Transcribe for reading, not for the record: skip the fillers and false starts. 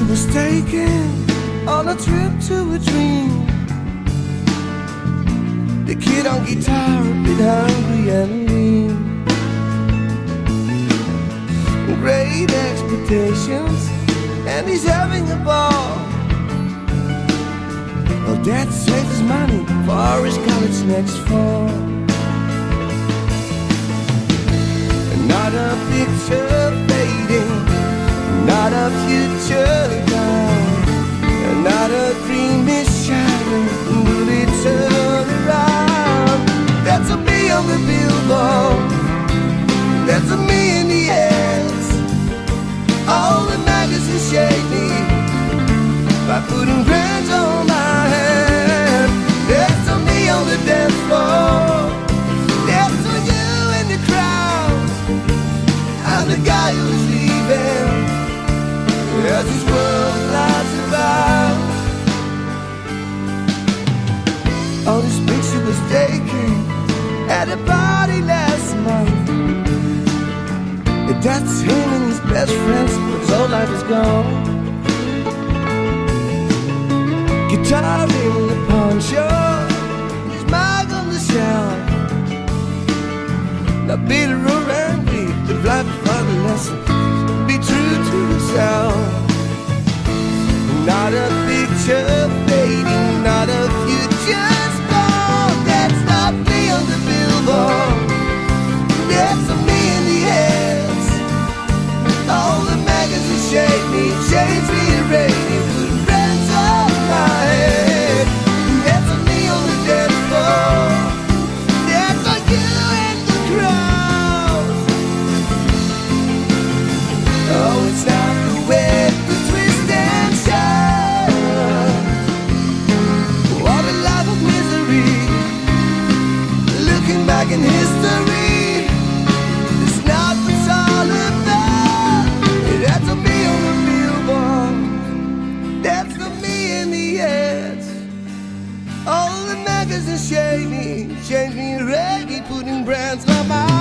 was taken on a trip to a dream. The kid on guitar, a bit hungry and lean. Great expectations, and he's having a ball. Well, Dad saved his money for his college next fall. Not a picture fading, not a future gone, not a dream is shattered, will it turn around? That's a me on the billboard, that's a me in the ads. All the magazines shake me by putting brands on my head. That's a me on the dance floor, that's a you in the crowd. I'm the guy who's leaving as this world flies about. Oh, this picture was taken at a party last month. That's him and his best friends, but his whole life is gone. Guitar in the pawn shop, his mug on the shelf. Now bitter or angry, live life without a lesson. Be true to yourself. Not a picture fading, not a future spawn. That's not me on the billboard, that's a me in the heads. All the magazines shake me, change me, erase me, put brands on my head. That's a me on the dance floor, that's a you in the crowd. Oh, it's not the way to twist and shout. What a life of misery, looking back in history. It's not what it's all about. That's a me on the billboard, that's the me in the ads. All the magazines shake me, change me, rake me, putting brands on my